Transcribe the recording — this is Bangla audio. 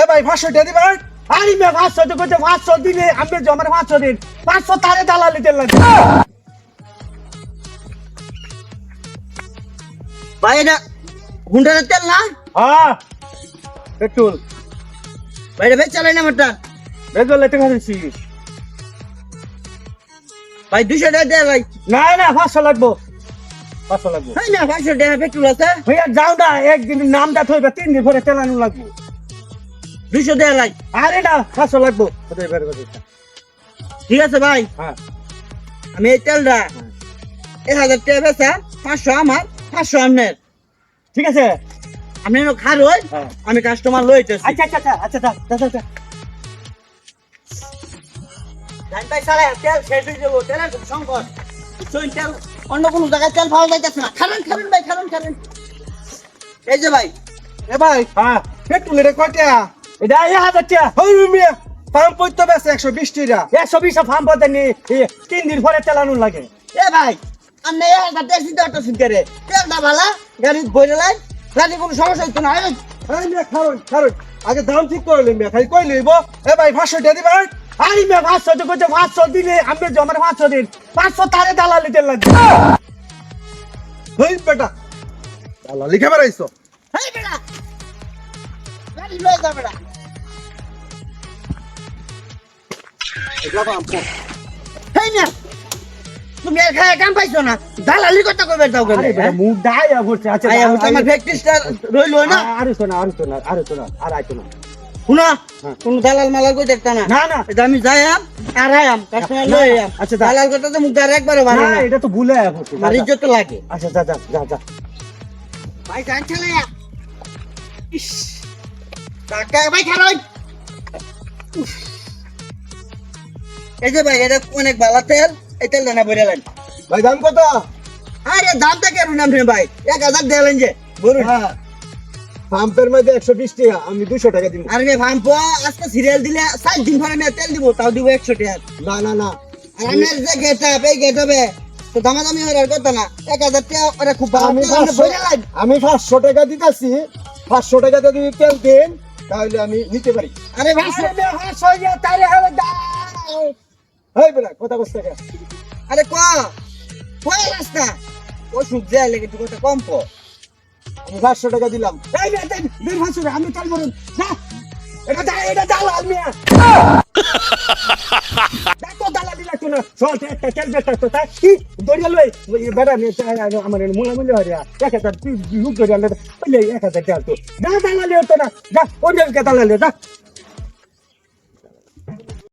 এ ভাই 500 টাকা দিবেন। আরে মে 500 তো কইতে 500 দিলে আমি জমার 500 দিন 500 তারে দালালি দিতে লাগে। ভাই এটা হুন্ডারের তেল না? হ্যাঁ পেট্রোল ভাই এটা বেচ চালাই না আমারটা। বেজল লেতে খাইছি। ভাই 200 টাকা দে ভাই। না না 500 লাগবো 500 লাগবো। ভাই না 500 টাকা পেট্রোল আছে। ভাইয়া যাও না একদিন নামটা থইবা 3 দিন পরে তেলানো লাগবো। 200 টাকা লাই। আরে না 500 লাগবো। কোথায় বের করে? ঠিক আছে ভাই, হ্যাঁ আমি এই তেলটা 1000 টাকা বেচা, 500 আমার, 500 আপনার। ঠিক আছে। আপনি এনে খারই, হ্যাঁ। আমি কাস্টমার লইতেছি। আচ্ছা আচ্ছা আচ্ছা আচ্ছা আচ্ছা। জান ভাই সারা তেল শেষ হয়ে যাবো, তেলের খুব সংকট। বুঝছেন, তেল অন্য কোনো জায়গায় তেল পাওয়া যাইতেছে না। খাবেন খাবেন ভাই, খাবেন। এই যে ভাই, এ ভাই হ্যাঁ পেট্রোল এটা কয় টাকা? এটা 1000 টাকা। হই মিয়া পাম্প পড়তে বেছে 120 টাকা। 120 পাম্প পড়তে নি 3 দিন পরে চালানো লাগে। এ ভাই, আপনি এই ট্যাক্সি তো অটো শুনতে রে। তেলটা ভালো, গাড়ি বইরে লাই, গাড়ি কোনো সমস্যা হইতো না। এই, আরে মিয়া খারুন আগে দাম ঠিক করে লই মিয়া খালি কই লইব। এ ভাই 500 টাকা দিবেন। আরে মিয়া 500 তো কইতে 500 দিলে আমি জমার 500 দিন 500 তারে দালালি দিতে লাগে। হই বেটা দালালি খাবার আইছো। এই বেটা, গাড়ি লয়ে যা বেটা। এটা পাম্প এই না, তুমি আর খায় কাম পাইছো না, দালালি কথা কইবে দাও আরে বেটা মুখ দাইয়া বলছে। আচ্ছা আই আমার প্র্যাকটিসটা রইলো না। আরে শোনা আর আইতো না। শুনো, হ্যাঁ। কোন দালাল মালাল কই দেখতা না। না না এটা আমি যাইয়াম আর আয়াম, কাস্টমার না, লই না, আয়াম। আচ্ছা, দালাল কথা তো মুখ দ্বারা একবারে ভালো না না, এটা তো ভুলে বলছে। আমার ইজ্জত তো লাগে। আচ্ছা যা ভাই জান চলে আয়। ইস, টাকা ভাই খারাই। এই যে ভাই, এটা অনেক ভালো তেল, এই তেলটা না বইরা লাইন। ভাই দাম কত? আরে দামটা কেন নাম রে ভাই, 1000 দেলেন যে বলুন। হ্যাঁ পাম্পের মধ্যে 120 টাকা আমি 200 টাকা দিব। আরে ভাম্প আজকে সিরিয়াল দিলে 4 দিন পরে আমি তেল দিব, তাও দিব 100 টাকা। না আর আমার যে গেটআপ, এই গেটআপে তো দামাদামি হওয়ার কথা না। 1000 টাকা ওরা খুব ভালো আমি তেল, আপনি বইরা লাইন। 500 টাকা দিতাছি। 500 টাকা যদি তেল দেন তাহলে আমি নিতে পারি। আরে ভাই, এই বেটা কথা বলতে টাকা আরে কয় রাস্তা ও সুখ যায় লেগে তুই কথা কম কো। আমি 500 টাকা দিলাম। এই নে দেন 500 আমি তেল ভরুন না। এটা দালাল মিয়া। দেখো দালালি লাগতো না। চল একটা তেল বেটা তো তাই কি দড়িয়া লই বেটা নিয়ে আমার মুলা হরিয়া 1000 তুই লুক দড়িয়া লে বলে 1000 তেল তো না দালালি হতো না। যা ওই দালালি যা